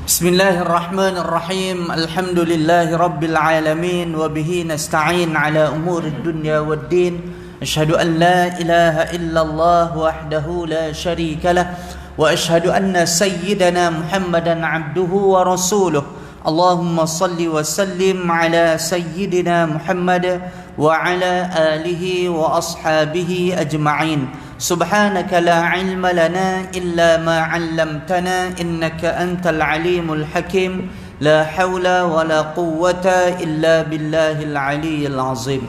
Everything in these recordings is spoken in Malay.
Bismillahirrahmanirrahim. Alhamdulillahi rabbil alamin wa bihi nasta'in ala umuri dunya waddin. Asyhadu an la ilaha illallah wahdahu la syarika lah wa asyhadu anna sayyidana Muhammadan abduhu wa rasuluh. Allahumma salli wa sallim ala sayyidina Muhammad wa ala alihi wa ashabihi ajma'in. Subhanaka la ilma lana illa ma 'allamtana innaka antal alimul hakim. La hawla wa la quwwata illa billahil aliyyil azim.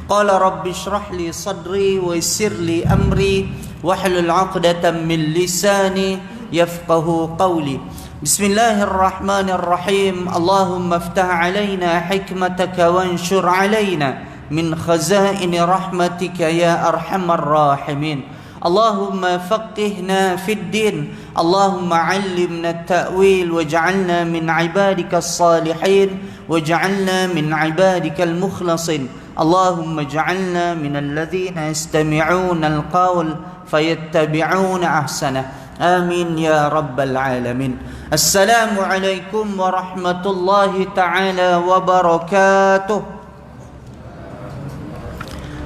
Qala rabbi shrah li sadri wa yassir li amri wahlul 'uqdatam min lisani yafqahu qawli. Bismillahirrahmanirrahim. Allahumma iftah 'alaina hikmataka wanshur 'alaina min khazaini rahmatika ya arhamar rahimin. Allahumma faqihna fid din. Allahumma 'allimna at-ta'wil waj'alna min 'ibadikas salihin waj'alna min 'ibadikal mukhlasin. Allahumma ij'alna minal ladzina yastami'una al-qawl fayattabi'una ahsanah. Amin ya rabbal alamin. Assalamu alaikum warahmatullahi taala wabarakatuh.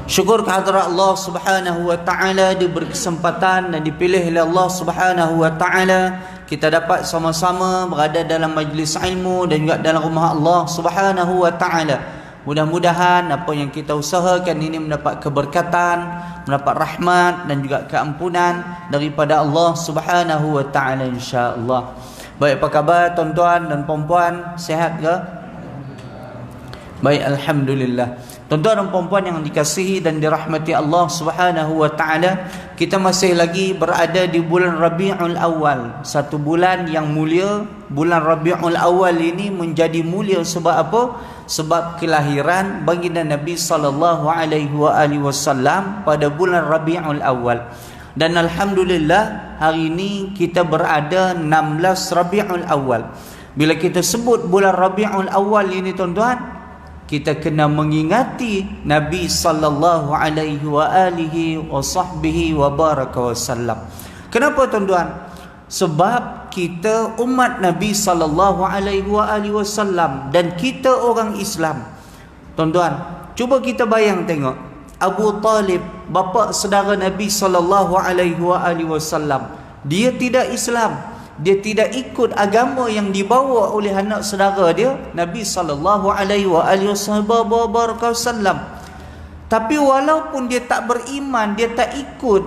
Syukur kehadrat Allah Subhanahu wa taala diberi kesempatan dan dipilih oleh Allah Subhanahu wa taala kita dapat sama-sama berada dalam majlis ilmu dan juga dalam rumah Allah Subhanahu wa taala. Mudah-mudahan apa yang kita usahakan ini mendapat keberkatan, mendapat rahmat dan juga keampunan daripada Allah Subhanahu wa taala insya-Allah. Baik, apa khabar tuan-tuan dan puan-puan? Sihat ke? Baik, alhamdulillah. Tuan-tuan dan puan-puan yang dikasihi dan dirahmati Allah Subhanahu wa taala, kita masih lagi berada di bulan Rabiul Awal, satu bulan yang mulia. Bulan Rabiul Awal ini menjadi mulia sebab apa? Sebab kelahiran baginda Nabi sallallahu alaihi wasallam pada bulan Rabiul Awal. Dan alhamdulillah hari ini kita berada 16 Rabiul Awal. Bila kita sebut bulan Rabiul Awal ini tuan-tuan, kita kena mengingati Nabi sallallahu alaihi wa alihi wa sahbihi wa baraka wasallam. Kenapa tuan-tuan? Sebab kita umat Nabi sallallahu alaihi wa alihi wasallam dan kita orang Islam. Tuan-tuan, cuba kita bayang tengok. Abu Talib, bapa saudara Nabi sallallahu alaihi wa alihi wasallam, dia tidak Islam. Dia tidak ikut agama yang dibawa oleh anak saudara dia Nabi sallallahu alaihi wasallam. Tapi walaupun dia tak beriman, dia tak ikut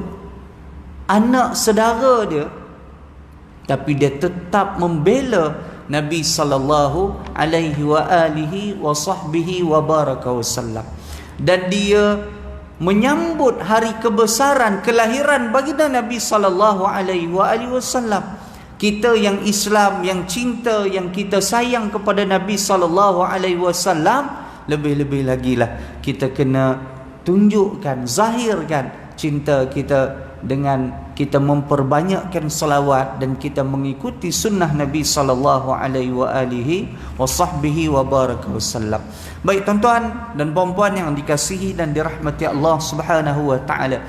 anak saudara dia, tapi dia tetap membela Nabi sallallahu alaihi wasallam. Dan dia menyambut hari kebesaran kelahiran baginda Nabi sallallahu alaihi wasallam. Kita yang Islam, yang cinta, yang kita sayang kepada Nabi sallallahu alaihi wasallam, lebih-lebih lagi lah kita kena tunjukkan, zahirkan cinta kita dengan kita memperbanyakkan salawat dan kita mengikuti sunnah Nabi sallallahu alaihi wasallam. Baik tuan-tuan dan puan-puan yang dikasihi dan dirahmati Allah Subhanahu wa taala.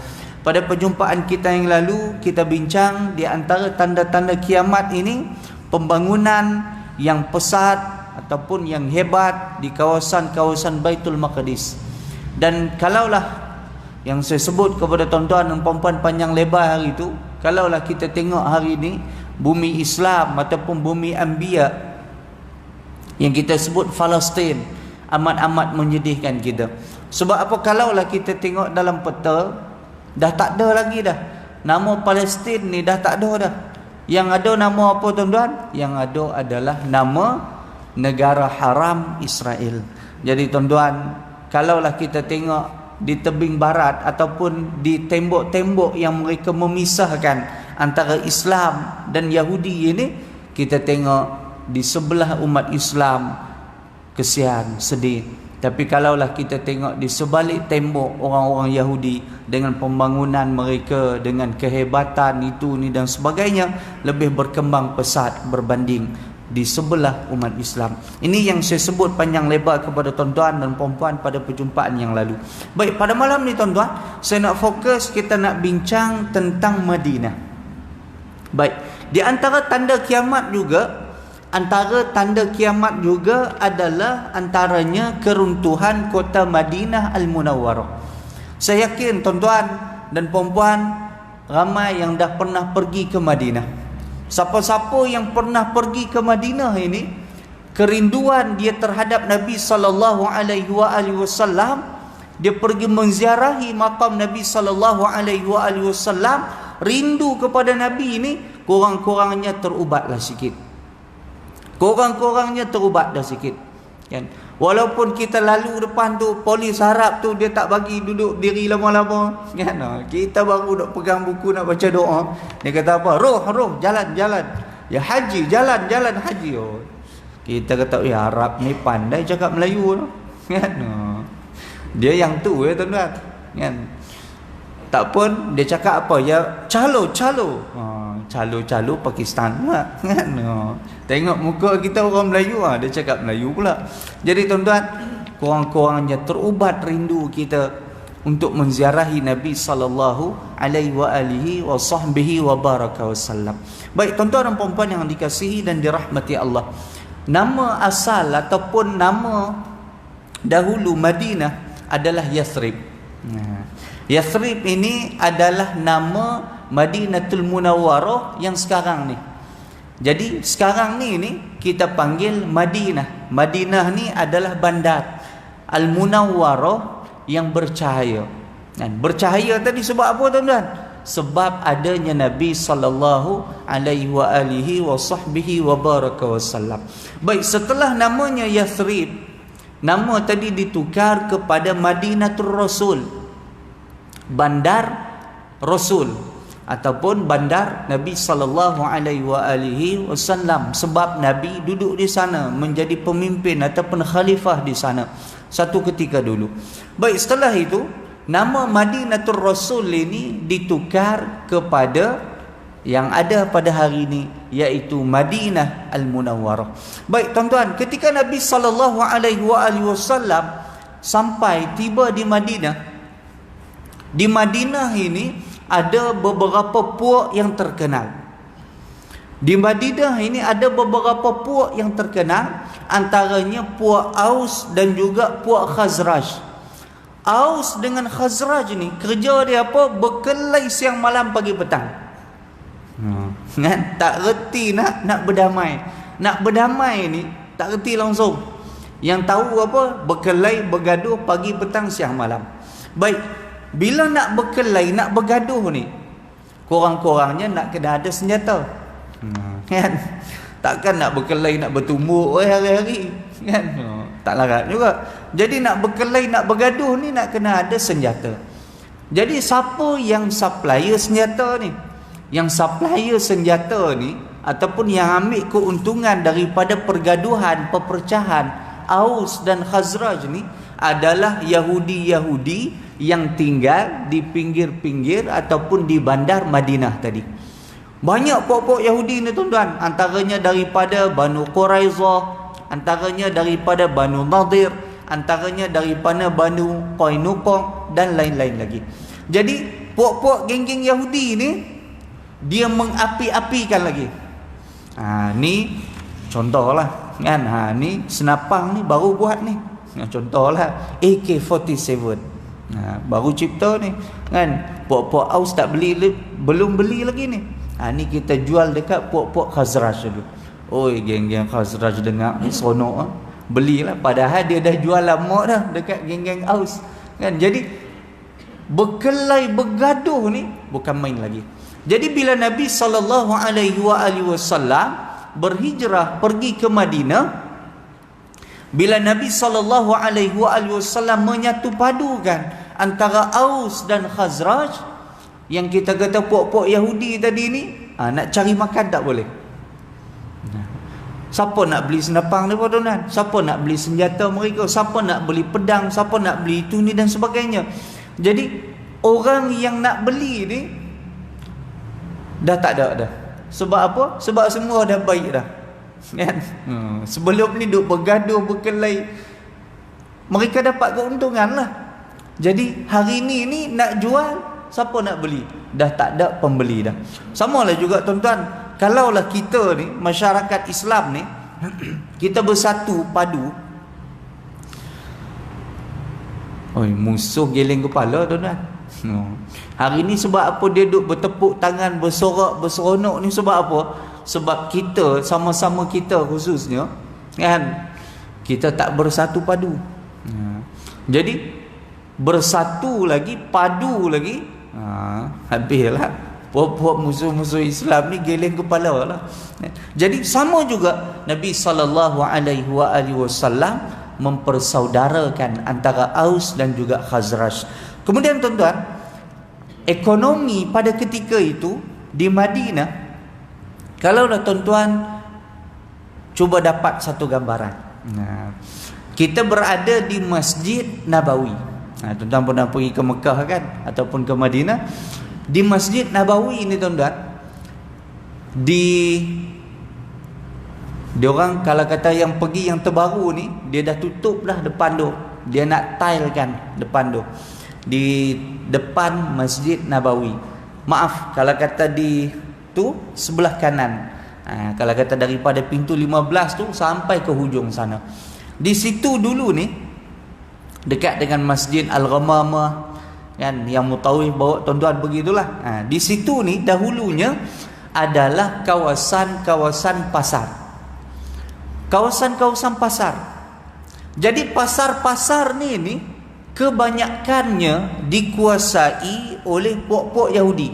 Pada perjumpaan kita yang lalu, kita bincang di antara tanda-tanda kiamat ini, pembangunan yang pesat ataupun yang hebat di kawasan-kawasan Baitul Maqdis. Dan kalaulah yang saya sebut kepada tuan-tuan dan puan-puan panjang lebar hari itu, kalaulah kita tengok hari ini bumi Islam ataupun bumi Anbiya yang kita sebut Palestin, amat-amat menyedihkan kita. Sebab apa? Kalaulah kita tengok dalam peta, dah tak ada lagi dah nama Palestin ni, dah tak ada dah. Yang ada nama apa tuan-tuan? Yang ada adalah nama negara haram Israel. Jadi tuan-tuan, kalaulah kita tengok di tebing barat ataupun di tembok-tembok yang mereka memisahkan antara Islam dan Yahudi ini, kita tengok di sebelah umat Islam, kesian, sedih. Tapi kalaulah kita tengok di sebalik tembok orang-orang Yahudi dengan pembangunan mereka, dengan kehebatan itu ni dan sebagainya, lebih berkembang pesat berbanding di sebelah umat Islam. Ini yang saya sebut panjang lebar kepada tuan-tuan dan puan-puan pada perjumpaan yang lalu. Baik, pada malam ni tuan-tuan, saya nak fokus, kita nak bincang tentang Madinah. Baik, di antara tanda kiamat juga antara tanda kiamat juga adalah antaranya keruntuhan kota Madinah Al-Munawwarah. Saya yakin tuan-tuan dan puan-puan ramai yang dah pernah pergi ke Madinah. Siapa-siapa yang pernah pergi ke Madinah ini, kerinduan dia terhadap Nabi sallallahu alaihi wasallam, dia pergi menziarahi makam Nabi sallallahu alaihi wasallam, rindu kepada Nabi ini kurang-kurangnya terubatlah sikit. Kurang-kurangnya terubat dah sikit, kan? Walaupun kita lalu depan tu polis Arab tu dia tak bagi duduk diri lama-lama, kan? Kita baru nak pegang buku nak baca doa, dia kata apa? Roh jalan ya haji, jalan haji. Kita kata ya Arab ni pandai cakap Melayu, kan? Dia yang tu ya tuan-tuan, kan? Tak pun dia cakap apa? Ya calo Pakistan pula, kan? Tengok muka kita orang Melayu, dia cakap Melayu pula. Jadi tuan-tuan, kurang-kurangnya terubat rindu kita untuk menziarahi Nabi sallallahu alaihi wasallam. Baik tuan-tuan dan puan-puan yang dikasihi dan dirahmati Allah, nama asal ataupun nama dahulu Madinah adalah Yathrib. Yathrib ini adalah nama Madinatul Munawwarah yang sekarang ni. Jadi sekarang ni kita panggil Madinah. Madinah ni adalah bandar. Al-Munawwarah yang bercahaya. Dan bercahaya tadi sebab apa tuan-tuan? Sebab adanya Nabi sallallahu alaihi wasallam. Baik, setelah namanya Yathrib, nama tadi ditukar kepada Madinatul Rasul, bandar Rasul, ataupun bandar Nabi sallallahu alaihi wasallam, sebab Nabi duduk di sana menjadi pemimpin ataupun khalifah di sana satu ketika dulu. Baik, setelah itu nama Madinatul Rasul ini ditukar kepada yang ada pada hari ini, iaitu Madinah Al-Munawwarah. Baik tuan-tuan, ketika Nabi sallallahu alaihi wasallam sampai tiba di Madinah, di Madinah ini ada beberapa puak yang terkenal. Di Madinah ini ada beberapa puak yang terkenal, antaranya puak Aus dan juga puak Khazraj. Aus dengan Khazraj ni kerja dia apa? Berkelahi siang malam pagi petang. Kan? Tak reti nak berdamai. Nak berdamai ni tak reti langsung. Yang tahu apa? Berkelahi, bergaduh pagi petang siang malam. Baik, bila nak berkelahi, nak bergaduh ni, kurang-kurangnya nak kena ada senjata, kan? Takkan nak berkelahi, nak bertumbuk hari-hari, kan? Tak larat juga. Jadi nak berkelahi, nak bergaduh ni nak kena ada senjata. Jadi siapa yang supplier senjata ni? Yang supplier senjata ni ataupun yang ambil keuntungan daripada pergaduhan, perpecahan Aus dan Khazraj ni adalah Yahudi-Yahudi yang tinggal di pinggir-pinggir ataupun di bandar Madinah tadi. Banyak pokok Yahudi ni tuan-tuan, antaranya daripada Banu Quraizah, antaranya daripada Banu Nadir, antaranya daripada Banu Qainuqa dan lain-lain lagi. Jadi pokok geng-geng Yahudi ni dia mengapi-apikan lagi. Ni contohlah, kan? Ni senapang ni baru buat ni. Contohlah AK-47. Baru cipta ni, kan? Puak-puak Aus tak beli, belum beli lagi ni. Ni kita jual dekat puak-puak Khazraj dulu. Oi, geng-geng Khazraj dengar ni seronok, belilah. Padahal dia dah jual lama dah dekat geng-geng Aus, kan? Jadi berkelahi, bergaduh ni bukan main lagi. Jadi bila Nabi sallallahu alaihi wasallam berhijrah pergi ke Madinah, bila Nabi sallallahu alaihi wasallam menyatu padukan antara Aus dan Khazraj, yang kita kata puak-puak Yahudi tadi ni, nak cari makan tak boleh. Siapa nak beli senapang ni tuan-tuan? Siapa nak beli senjata mereka? Siapa nak beli pedang? Siapa nak beli itu ni dan sebagainya? Jadi orang yang nak beli ni dah tak ada dah. Sebab apa? Sebab semua dah baik dah, kan? Sebelum ni duk bergaduh, berkelahi, mereka dapat keuntungan lah. Jadi hari ni nak jual, siapa nak beli? Dah tak ada pembeli dah. Sama lah juga tuan-tuan, kalaulah kita ni masyarakat Islam ni kita bersatu padu. Oi, musuh geleng kepala tuan-tuan. Hari ni sebab apa dia duk bertepuk tangan, bersorak, berseronok ni sebab apa? Sebab kita, sama-sama kita khususnya, kan, kita tak bersatu padu. Jadi bersatu lagi, padu lagi, habislah. Puak-puak musuh-musuh Islam ni geleng kepala lah. Jadi sama juga Nabi SAW mempersaudarakan antara Aus dan juga Khazraj. Kemudian tuan-tuan, ekonomi pada ketika itu di Madinah, kalau tuan-tuan cuba dapat satu gambaran. Kita berada di Masjid Nabawi. Tuan-tuan pernah pergi ke Mekah kan, ataupun ke Madinah. Di Masjid Nabawi ini tuan-tuan, dia orang kalau kata yang pergi yang terbaru ni, dia dah tutup dah depan tu. Dia nak tilekan depan tu. Di depan Masjid Nabawi. Maaf kalau kata di tu sebelah kanan. Kalau kata daripada pintu 15 tu sampai ke hujung sana. Di situ dulu ni dekat dengan Masjid Al-Ghamamah kan, yang Mutawif bawa tuan-tuan begitulah. Di situ ni dahulunya adalah kawasan-kawasan pasar. Kawasan-kawasan pasar. Jadi pasar-pasar ni kebanyakannya dikuasai oleh puak-puak Yahudi.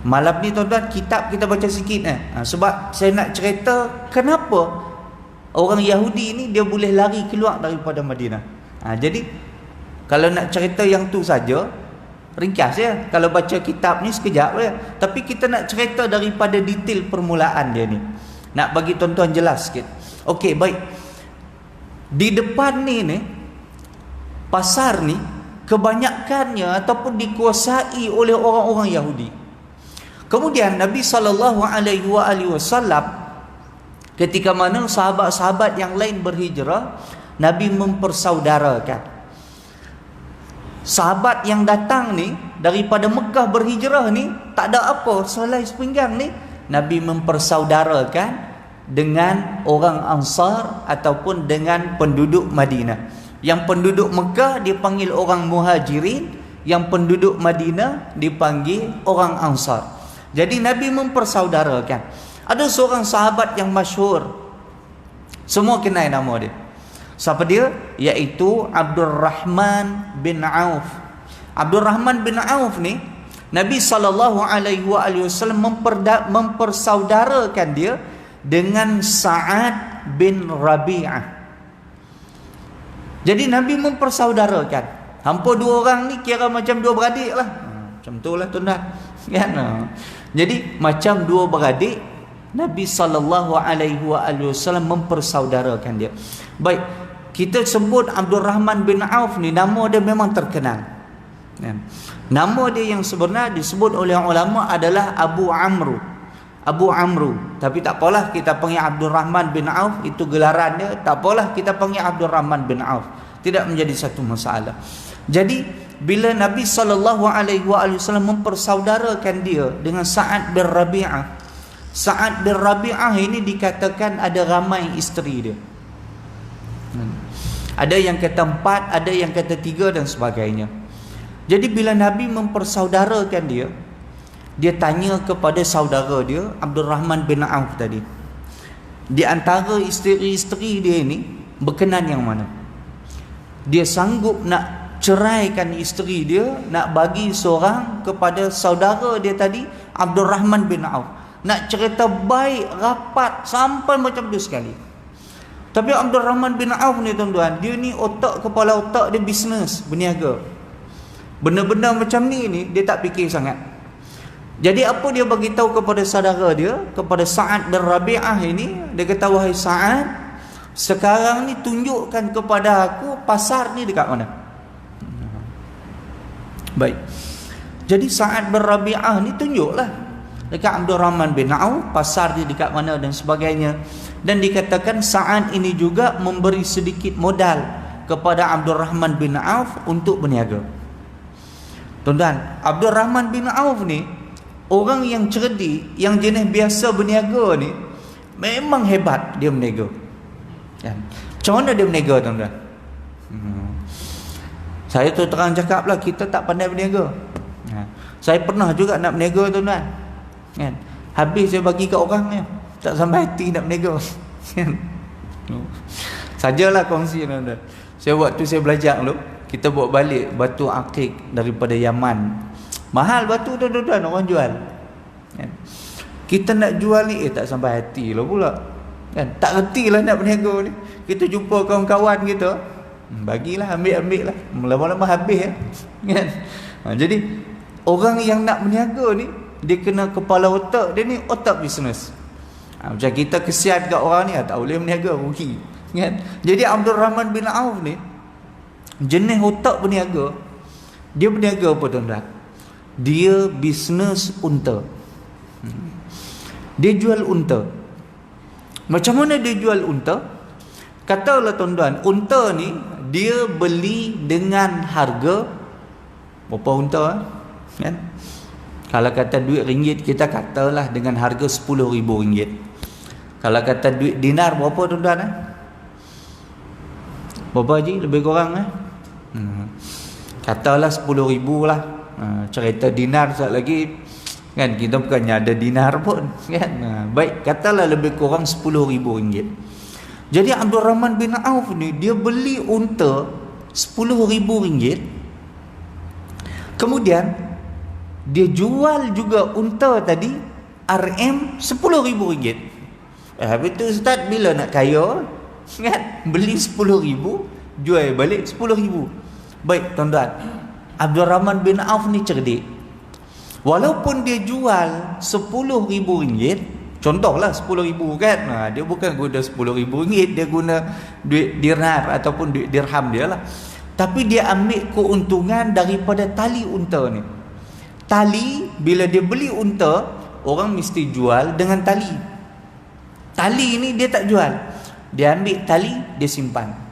Malam ni tuan-tuan, kitab kita baca sikit sebab saya nak cerita kenapa orang Yahudi ni dia boleh lari keluar daripada Madinah. Jadi kalau nak cerita yang tu saja, ringkas ya. Kalau baca kitab ni sekejap ya. Tapi kita nak cerita daripada detail permulaan dia ni. Nak bagi tuan-tuan jelas sikit. Okey, baik. Di depan ni pasar ni kebanyakannya ataupun dikuasai oleh orang-orang Yahudi. Kemudian Nabi SAW ketika mana sahabat-sahabat yang lain berhijrah, Nabi mempersaudarakan. Sahabat yang datang ni daripada Mekah berhijrah ni tak ada apa selai sepinggang ni, Nabi mempersaudarakan dengan orang Ansar ataupun dengan penduduk Madinah. Yang penduduk Mekah dipanggil orang Muhajirin, yang penduduk Madinah dipanggil orang Ansar. Jadi Nabi mempersaudarakan. Ada seorang sahabat yang masyhur, semua kenal nama dia. Siapa dia? Iaitu Abdurrahman bin Auf. Abdurrahman bin Auf ni Nabi SAW mempersaudarakan dia dengan Sa'ad bin Rabi'ah. Jadi Nabi mempersaudarakan. Hampa dua orang ni kira macam dua beradik lah. Macam tu lah tuan-tuan. Jadi macam dua beradik, Nabi SAW mempersaudarakan dia. Baik, kita sebut Abdurrahman bin Auf ni, nama dia memang terkenal. Nama dia yang sebenar disebut oleh ulama adalah Abu Amru. Tapi tak apalah kita panggil Abdurrahman bin Auf, itu gelaran dia. Tak apalah kita panggil Abdurrahman bin Auf, tidak menjadi satu masalah. Jadi bila Nabi SAW mempersaudarakan dia dengan Sa'ad bin Rabi'ah, Sa'ad bin Rabi'ah ini dikatakan ada ramai isteri dia. Ada yang kata 4, ada yang kata 3 dan sebagainya. Jadi bila Nabi mempersaudarakan dia, dia tanya kepada saudara dia Abdurrahman bin Auf tadi, di antara isteri-isteri dia ini berkenan yang mana? Dia sanggup nak ceraikan isteri dia, nak bagi seorang kepada saudara dia tadi, Abdurrahman bin Auf. Nak cerita baik, rapat, sampai macam tu sekali. Tapi Abdurrahman bin Auf ni tuan-tuan, dia ni kepala otak dia bisnes, berniaga. Benda-benda macam ni dia tak fikir sangat. Jadi apa dia bagi tahu kepada saudara dia, kepada Sa'ad bin Rabi'ah ini, dia kata, wahai Sa'ad, sekarang ni tunjukkan kepada aku pasar ni dekat mana. Baik. Jadi Sa'ad bin Rabi'ah ni tunjuklah dekat Abdurrahman bin Auf pasar dia dekat mana dan sebagainya. Dan dikatakan Sa'ad ini juga memberi sedikit modal kepada Abdurrahman bin Auf untuk berniaga. Tuan-tuan, Abdurrahman bin Auf ni orang yang cerdik, yang jenis biasa berniaga ni, Memang hebat dia berniaga. Kan? Macam mana dia berniaga, tuan-tuan? Saya tu terang cakap lah, kita tak pandai berniaga. Saya pernah juga nak berniaga, tuan-tuan. Kan? Habis saya bagi kat orang ni, tak sampai hati nak berniaga. Kan? Sajalah kongsi, tuan-tuan. Waktu saya belajar dulu, kita bawa balik batu akik daripada Yaman. Mahal batu, tuan-tuan, orang jual. Kan? Kita nak jual ni, tak sampai hati lah pula. Kan? Tak reti lah nak berniaga ni. Kita jumpa kawan-kawan kita, bagilah, ambil lah, lama-lama habis ya. Kan? Jadi orang yang nak berniaga ni, dia kena kepala otak dia ni, otak bisnes. Macam kita kesian kat orang ni, tak boleh berniaga, rugi. Kan? Jadi Abdul Rahman bin Auf ni, jenis otak berniaga. Dia berniaga apa, tuan-tuan? Dia bisnes unta. Dia jual unta. Macam mana dia jual unta? Katalah, tuan-tuan, unta ni dia beli dengan harga berapa unta? Kan? Kalau kata duit ringgit, kita katalah dengan harga RM10,000. Kalau kata duit dinar, berapa, tuan-tuan? Berapa je? Lebih kurang katalah RM10,000 lah. Cerita dinar sekali lagi, kan, kita bukannya ada dinar pun, kan. Baik, katalah lebih kurang RM10,000. Jadi Abdul Rahman bin Auf ni, dia beli unta RM10,000. Kemudian dia jual juga unta tadi RM RM10,000. Habis tu, Ustaz, bila nak kaya? Kan? Beli RM10,000, jual balik RM10,000. Baik, tuan-tuan, Abdul Rahman bin Auf ni cerdik. Walaupun dia jual RM10,000, contohlah RM10,000 kan, dia bukan guna RM10,000, dia guna duit dinar ataupun duit dirham dia lah. Tapi dia ambil keuntungan daripada tali unta ni. Tali, bila dia beli unta, orang mesti jual dengan tali. Tali ni dia tak jual, dia ambil tali, dia simpan.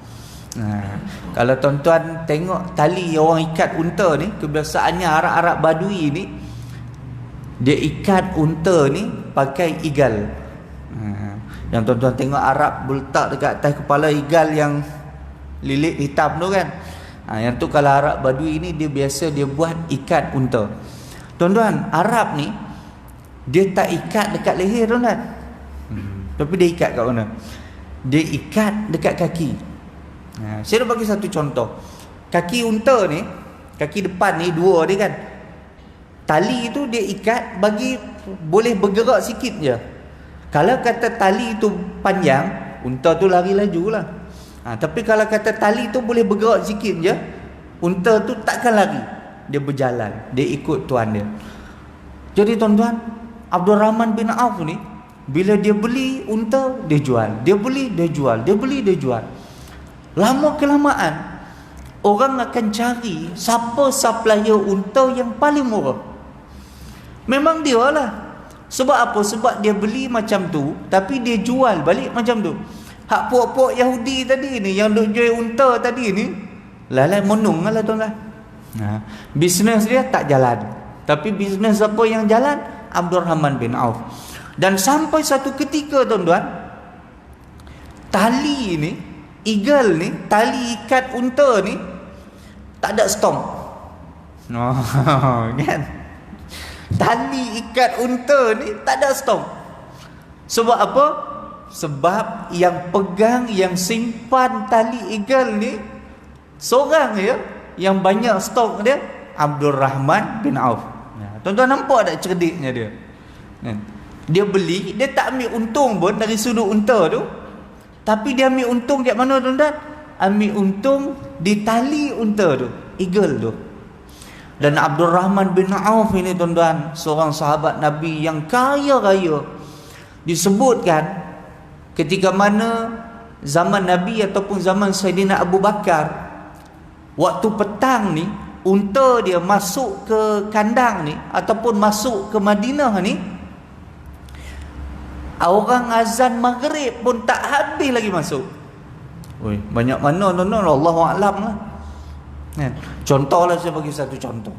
Kalau tuan-tuan tengok tali orang ikat unta ni, kebiasaannya Arab-Arab Badui ni, dia ikat unta ni pakai igal. Yang tuan-tuan tengok Arab letak dekat atas kepala igal yang lilit hitam tu kan. Yang tu kalau Arab Badui ni, dia biasa dia buat ikat unta. Tuan-tuan, Arab ni dia tak ikat dekat leher, tuan-tuan. Tapi dia ikat kat mana? Dia ikat dekat kaki. Saya nak bagi satu contoh. Kaki unta ni, kaki depan ni dua dia kan. Tali tu dia ikat bagi boleh bergerak sikit je. Kalau kata tali tu panjang, unta tu lari laju lah. Tapi kalau kata tali tu boleh bergerak sikit je, unta tu takkan lari. Dia berjalan, dia ikut tuan dia. Jadi tuan-tuan, Abdul Rahman bin Auf ni, bila dia beli unta, dia jual. Dia beli, dia jual. Dia beli, dia jual. Lama kelamaan, orang akan cari siapa supplier unta yang paling murah. Memang dia lah. Sebab apa? Sebab dia beli macam tu, tapi dia jual balik macam tu. Hak puak-puak Yahudi tadi ni, yang duk jual unta tadi ni, lalai menung lah tuan-tuan. Bisnes dia tak jalan. Tapi bisnes apa yang jalan? Abdul Rahman bin Auf. Dan sampai satu ketika, tuan-tuan, tali ni, eagle ni, tali ikat unta ni tak ada stong. Kan? Tali ikat unta ni tak ada stong. Sebab apa? Sebab yang pegang, yang simpan tali eagle ni seorang je, yang banyak stok dia Abdul Rahman bin Auf. Tuan-tuan nampak tak cerdiknya dia? Dia beli, dia tak ambil untung pun dari sudut unta tu, tapi dia ambil untung kat mana, tuan-tuan? Ambil untung di tali unta tu, eagle tu. Dan Abdul Rahman bin Auf ini, tuan-tuan, seorang sahabat Nabi yang kaya raya. Disebutkan ketika mana zaman Nabi ataupun zaman Saidina Abu Bakar, waktu petang ni, unta dia masuk ke kandang ni ataupun masuk ke Madinah ni, orang azan maghrib pun tak habis lagi masuk. Banyak mana, tuan-tuan, Allahu'alam lah. Contohlah, saya bagi satu contoh.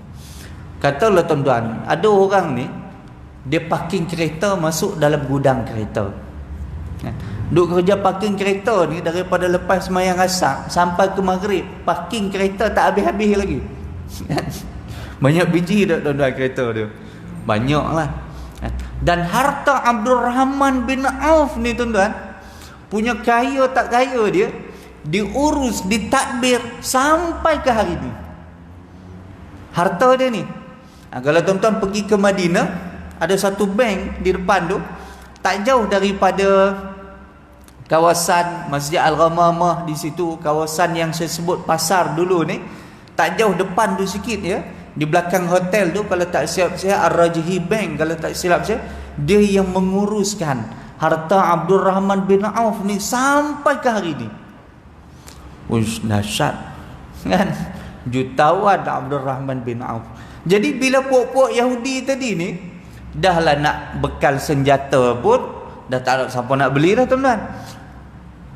Katalah, tuan-tuan, ada orang ni, dia parking kereta masuk dalam gudang kereta. Duk kerja parking kereta ni daripada lepas sembahyang asar sampai ke maghrib, parking kereta tak habis-habis lagi. Banyak biji dah tuan-tuan kereta tu. Banyaklah. Dan harta Abdul Rahman bin Auf ni tuan-tuan, punya kaya tak kaya dia, diurus, ditadbir sampai ke hari ni. Harta dia ni. Kalau tuan-tuan pergi ke Madinah, ada satu bank di depan tu, tak jauh daripada kawasan Masjid Al-Ghamamah di situ, kawasan yang saya sebut pasar dulu ni, tak jauh depan tu sikit ya. Di belakang hotel tu, kalau tak silap saya, Ar-Rajhi Bank, kalau tak silap saya, dia yang menguruskan harta Abdul Rahman bin Auf ni sampai ke hari ni. Uish, dahsyat kan, jutawan Abdul Rahman bin Auf. Jadi bila puak-puak Yahudi tadi ni dah lah nak bekal senjata pun dah tak ada siapa nak beli dah tuan-tuan.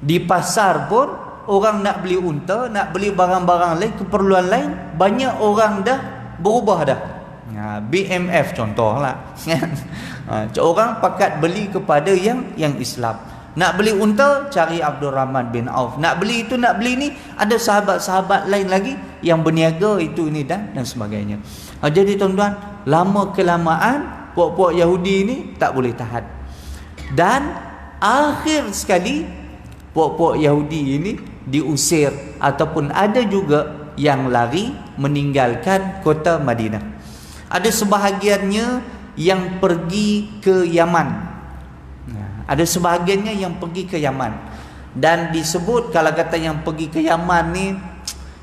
Di pasar pun orang nak beli unta, nak beli barang-barang lain, keperluan lain, banyak orang dah berubah dah. BMF contohlah. Orang pakat beli kepada yang Islam. Nak beli unta, cari Abdul Rahman bin Auf. Nak beli itu, nak beli ni, ada sahabat-sahabat lain lagi yang berniaga itu ini dan sebagainya. Jadi tuan-tuan, lama kelamaan puak-puak Yahudi ni tak boleh tahan. Dan akhir sekali puak-puak Yahudi ini diusir, ataupun ada juga yang lari meninggalkan kota Madinah. Ada sebahagiannya yang pergi ke Yaman. Ada sebahagiannya yang pergi ke Yaman. Dan disebut kalau kata yang pergi ke Yaman ni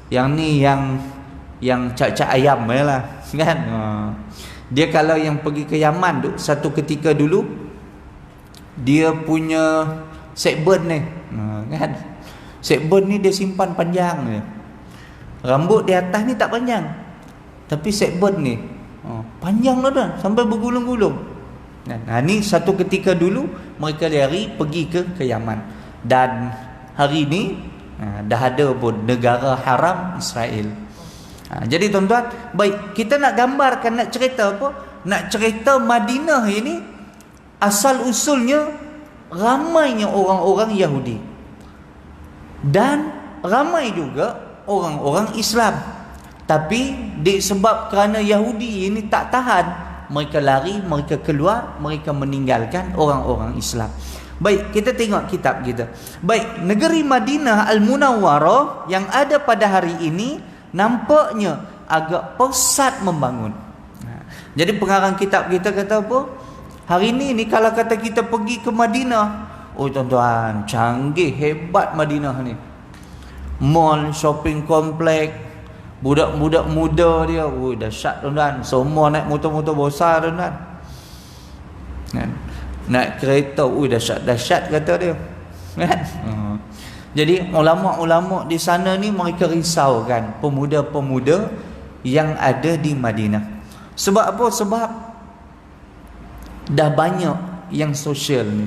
yang cak-cak ayam lah kan. Dia kalau yang pergi ke Yaman tu, satu ketika dulu dia punya sideburn ni kan. Sideburn ni dia simpan panjang dia. Rambut di atas ni tak panjang, tapi sideburn ni panjang lah dah, sampai bergulung-gulung. Ni satu ketika dulu mereka lari pergi ke Yaman. Dan hari ni dah ada pun negara haram Israel. Jadi tuan-tuan, baik, kita nak gambarkan, nak cerita apa? Nak cerita Madinah ini asal usulnya ramainya orang-orang Yahudi dan ramai juga orang-orang Islam. Tapi disebab kerana Yahudi ini tak tahan, mereka lari, mereka keluar, mereka meninggalkan orang-orang Islam. Baik, kita tengok kitab kita. Baik, negeri Madinah Al-Munawwarah yang ada pada hari ini nampaknya agak pesat membangun. Jadi pengarang kitab kita kata apa? Hari ini ni kalau kata kita pergi ke Madinah, oh tuan-tuan, canggih, hebat Madinah ni. Mall, shopping komplek, budak-budak muda dia, oh dahsyat tuan-tuan. Semua naik motor-motor besar tuan-tuan. Naik kereta, oh dahsyat kata dia. Kan? Jadi ulama-ulama di sana ni mereka risaukan pemuda-pemuda yang ada di Madinah. Sebab apa? Sebab dah banyak yang sosial ni.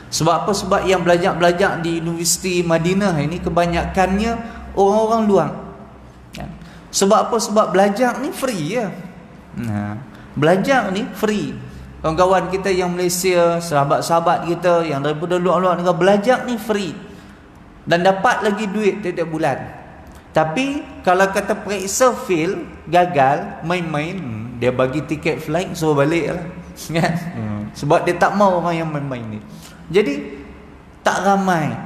Sebab apa? Sebab yang belajar-belajar di Universiti Madinah ini kebanyakannya orang-orang luar. Sebab apa? Sebab belajar ni free ya. Belajar ni free. Kawan-kawan kita yang Malaysia, sahabat-sahabat kita yang daripada luar-luar negara, belajar ni free. Dan dapat lagi duit tiap-tiap bulan. Tapi kalau kata periksa fail, gagal, main-main, dia bagi tiket flight suruh balik lah. Kan? Sebab dia tak mau orang yang main-main ni. Jadi tak ramai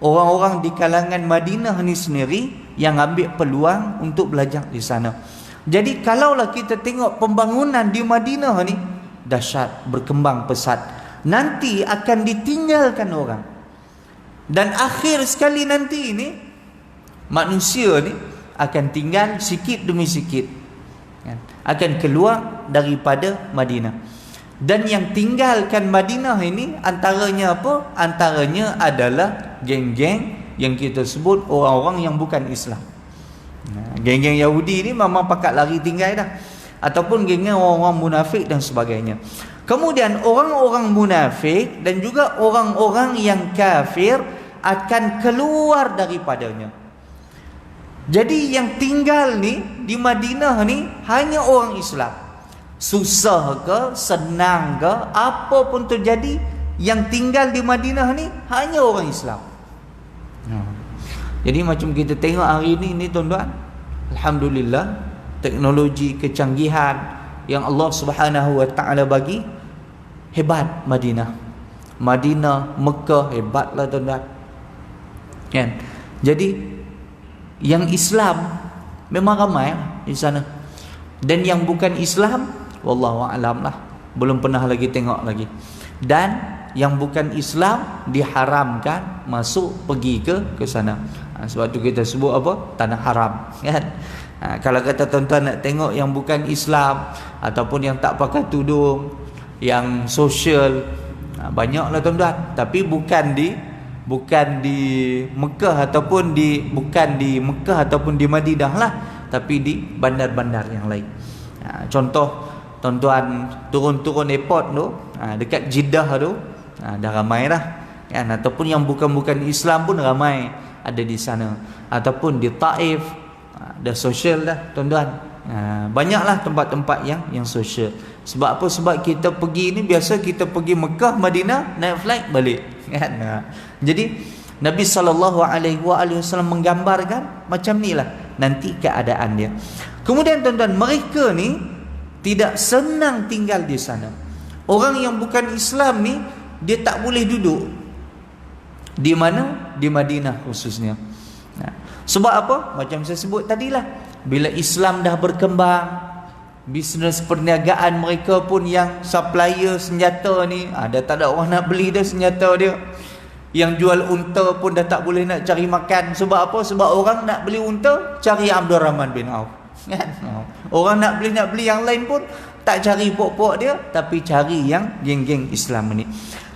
orang-orang di kalangan Madinah ni sendiri yang ambil peluang untuk belajar di sana. Jadi kalaulah kita tengok pembangunan di Madinah ni dahsyat, berkembang pesat, nanti akan ditinggalkan orang. Dan akhir sekali nanti ini manusia ni akan tinggal sikit demi sikit, akan keluar daripada Madinah. Dan yang tinggalkan Madinah ini antaranya apa? Antaranya adalah geng-geng yang kita sebut orang-orang yang bukan Islam. Geng-geng Yahudi ni memang pakat lari tinggal dah, ataupun geng-geng orang-orang munafik dan sebagainya. Kemudian orang-orang munafik dan juga orang-orang yang kafir akan keluar daripadanya. Jadi yang tinggal ni di Madinah ni hanya orang Islam. Susah ke, senang ke, apa pun terjadi, yang tinggal di Madinah ni hanya orang Islam. Jadi macam kita tengok hari ni tuan-tuan, alhamdulillah, teknologi, kecanggihan yang Allah Subhanahu wa taala bagi, hebat Madinah. Madinah, Mekah, hebatlah tuan-tuan. Kan? Jadi yang Islam memang ramai di sana. Dan yang bukan Islam, wallahu a'lam lah, belum pernah lagi tengok lagi. Dan yang bukan Islam diharamkan masuk pergi ke sana. Sebab tu kita sebut apa? Tanah haram, kan? Kalau kata tuan-tuan nak tengok yang bukan Islam ataupun yang tak pakai tudung, yang sosial, banyaklah tuan-tuan. Tapi bukan di Mekah ataupun bukan di Mekah ataupun di Madinah lah, tapi di bandar-bandar yang lain. Contoh tuan-tuan turun airport tu, dekat Jeddah tu, dah ramai lah, kan? Ataupun yang bukan Islam pun ramai ada di sana. Ataupun di Taif, dah sosial dah tuan-tuan. Banyaklah tempat-tempat yang sosial. Sebab apa? Sebab kita pergi ni, biasa kita pergi Mekah, Madinah, naik flight balik, kan? Jadi Nabi SAW menggambarkan macam ni lah nanti keadaan dia. Kemudian tuan-tuan, mereka ni tidak senang tinggal di sana. Orang yang bukan Islam ni, dia tak boleh duduk di mana? Di Madinah khususnya. Sebab apa? Macam saya sebut tadilah, bila Islam dah berkembang, bisnes perniagaan mereka pun yang supplier senjata ni, dah tak ada orang nak beli dah senjata dia. Yang jual unta pun dah tak boleh nak cari makan. Sebab apa? Sebab orang nak beli unta, cari Abdul Rahman bin Auf, kan? Orang nak beli yang lain pun tak cari pok-pok dia, tapi cari yang geng-geng Islam ni.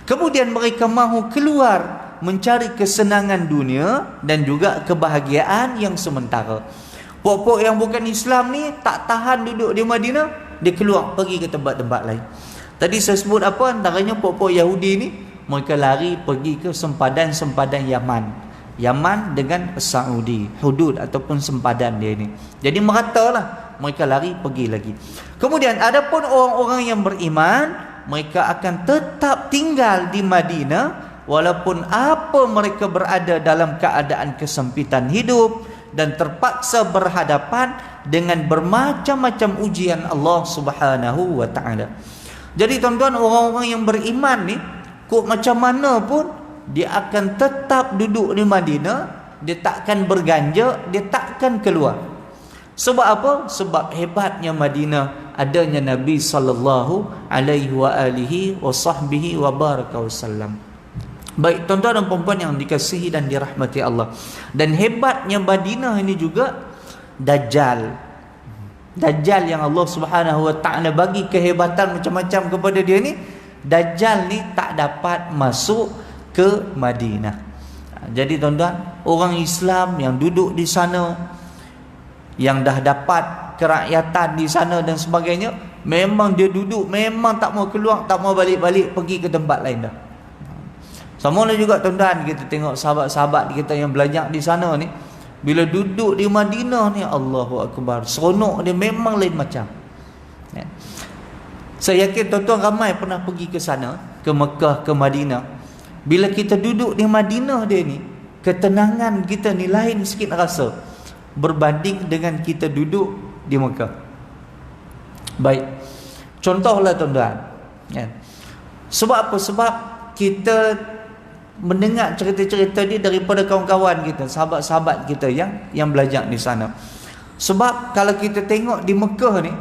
Kemudian mereka mahu keluar mencari kesenangan dunia dan juga kebahagiaan yang sementara. Pok-pok yang bukan Islam ni tak tahan duduk di Madinah, dia keluar pergi ke tempat-tempat lain. Tadi saya sebut apa? Antaranya pok-pok Yahudi ni, mereka lari pergi ke sempadan-sempadan Yaman dengan Saudi, hudud ataupun sempadan dia ni. Jadi meratalah, mereka lari pergi lagi. Kemudian adapun orang-orang yang beriman, mereka akan tetap tinggal di Madinah walaupun apa mereka berada dalam keadaan kesempitan hidup dan terpaksa berhadapan dengan bermacam-macam ujian Allah Subhanahu wa taala. Jadi tuan-tuan, orang-orang yang beriman ni, kok macam mana pun dia akan tetap duduk di Madinah, dia takkan berganja, dia takkan keluar. Sebab apa? Sebab hebatnya Madinah, adanya Nabi sallallahu alaihi wa alihi wa sahbihi wa baraka wasallam. Baik tuan-tuan dan puan-puan yang dikasihi dan dirahmati Allah. Dan hebatnya Madinah ini juga Dajjal yang Allah Subhanahu wa taala bagi kehebatan macam-macam kepada dia ni, Dajjal ni tak dapat masuk ke Madinah. Jadi tuan-tuan, orang Islam yang duduk di sana, yang dah dapat kerakyatan di sana dan sebagainya, memang dia duduk, memang tak mau keluar, tak mau balik-balik pergi ke tempat lain dah. Sama lah juga tuan-tuan, kita tengok sahabat-sahabat kita yang belajar di sana ni, bila duduk di Madinah ni, Allahu Akbar, seronok dia memang lain macam. Saya yakin tuan-tuan ramai pernah pergi ke sana, ke Mekah, ke Madinah. Bila kita duduk di Madinah dia ni, ketenangan kita ni lain sikit rasa berbanding dengan kita duduk di Mekah. Baik, contohlah tuan-tuan, sebab apa? Sebab kita mendengar cerita-cerita dia daripada kawan-kawan kita, sahabat-sahabat kita yang belajar di sana. Sebab kalau kita tengok di Mekah ni,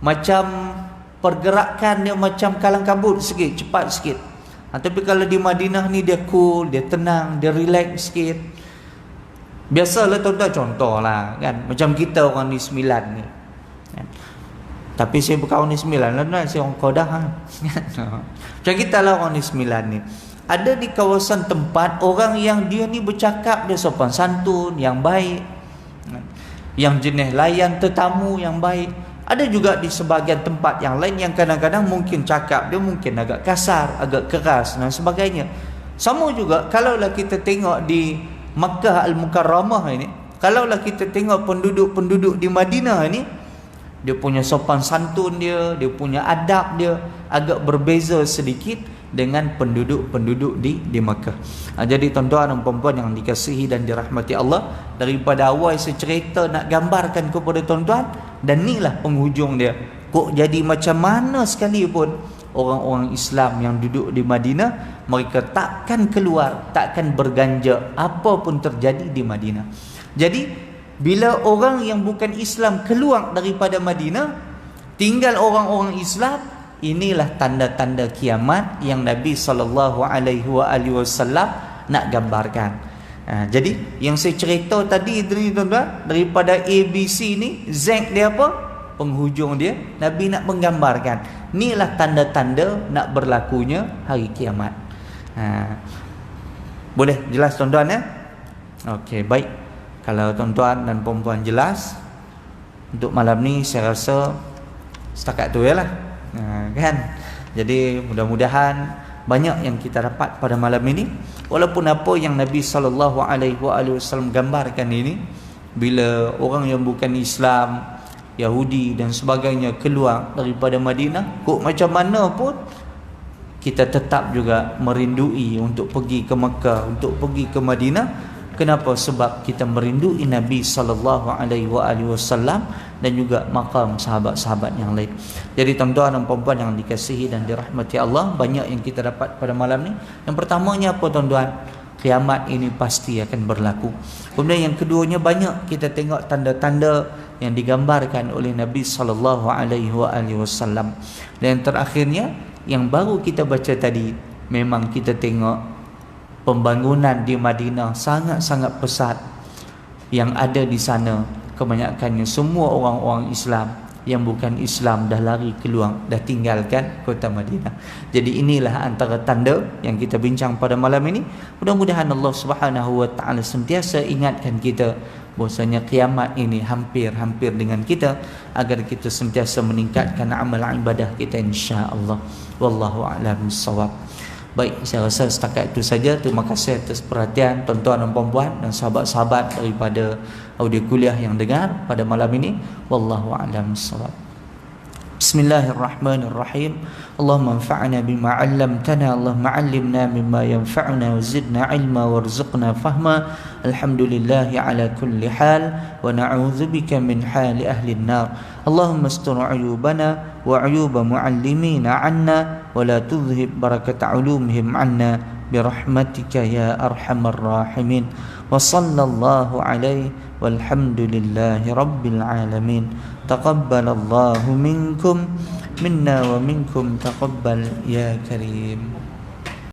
macam pergerakan dia macam kalang kabut sikit, cepat sikit. Tapi kalau di Madinah ni dia cool, dia tenang, dia relax sikit. Biasalah tuan-tuan, contohlah kan, macam kita orang ni 9 ni, kan? Tapi saya bukan orang ni 9 lah, saya orang Kedah kan? Macam kita lah orang ni 9 ni. Ada di kawasan tempat orang yang dia ni bercakap, dia sopan santun, yang baik, yang jenis layan tetamu yang baik. Ada juga di sebahagian tempat yang lain yang kadang-kadang mungkin cakap dia mungkin agak kasar, agak keras dan sebagainya. Sama juga kalaulah kita tengok di Makkah Al-Mukarramah ini, kalaulah kita tengok penduduk-penduduk di Madinah ini, dia punya sopan santun dia punya adab dia agak berbeza sedikit dengan penduduk-penduduk di Makkah. Jadi tuan-tuan dan puan-puan yang dikasihi dan dirahmati Allah, daripada awal saya cerita nak gambarkan kepada tuan-tuan, dan inilah penghujung dia. Kok jadi macam mana sekalipun orang-orang Islam yang duduk di Madinah, mereka takkan keluar, takkan berganja apa pun terjadi di Madinah. Jadi bila orang yang bukan Islam keluar daripada Madinah, tinggal orang-orang Islam, inilah tanda-tanda kiamat yang Nabi SAW nak gambarkan. Jadi yang saya cerita tadi tuan-tuan, daripada ABC ni, Z dia apa? Penghujung dia, Nabi nak menggambarkan inilah tanda-tanda nak berlakunya hari kiamat. Boleh jelas tuan-tuan ya? Okey, baik. Kalau tuan-tuan dan puan-puan jelas, untuk malam ni saya rasa setakat tu ya lah. Kan? Jadi mudah-mudahan banyak yang kita dapat pada malam ini. Walaupun apa yang Nabi SAW gambarkan ini, bila orang yang bukan Islam, Yahudi dan sebagainya keluar daripada Madinah, kok macam mana pun kita tetap juga merindui untuk pergi ke Mekah, untuk pergi ke Madinah. Kenapa? Sebab kita merindui Nabi SAW dan juga makam sahabat-sahabat yang lain. Jadi tuan-tuan dan puan-puan yang dikasihi dan dirahmati Allah, banyak yang kita dapat pada malam ni. Yang pertamanya apa tuan-tuan? Kiamat ini pasti akan berlaku. Kemudian yang keduanya, banyak kita tengok tanda-tanda yang digambarkan oleh Nabi SAW. Dan yang terakhirnya, yang baru kita baca tadi, memang kita tengok pembangunan di Madinah sangat-sangat pesat. Yang ada di sana kebanyakannya semua orang-orang Islam, yang bukan Islam dah lari keluar, dah tinggalkan kota Madinah. Jadi inilah antara tanda yang kita bincang pada malam ini. Mudah-mudahan Allah Subhanahu wa taala sentiasa ingatkan kita bahwasanya kiamat ini hampir-hampir dengan kita, agar kita sentiasa meningkatkan amal ibadah kita insya-Allah. Wallahu a'lam bissawab. Baik, saya rasa setakat itu saja. Terima kasih atas perhatian tuan-tuan dan puan-puan dan sahabat-sahabat daripada audio kuliah yang dengar pada malam ini. Wallahu a'lam bissawab. Bismillahirrahmanirrahim. Allahumma anfa'na bima 'allamtana, Allahumma 'allimna mimma yanfa'una wa zidna 'ilma warzuqna fahma. Alhamdulillahi 'ala kulli hal wa na'udzubika min hali ahli an-nar. Allahumma astur 'uyubana wa 'uyuba mu'allimina 'anna wa la tudhhib barakata 'ulumihim 'anna birahmatika ya arhamar rahimin. Wa sallallahu alaihi walhamdulillahi rabbil alamin. Taqabbalallahu minkum minna wa minkum taqabbal ya karim.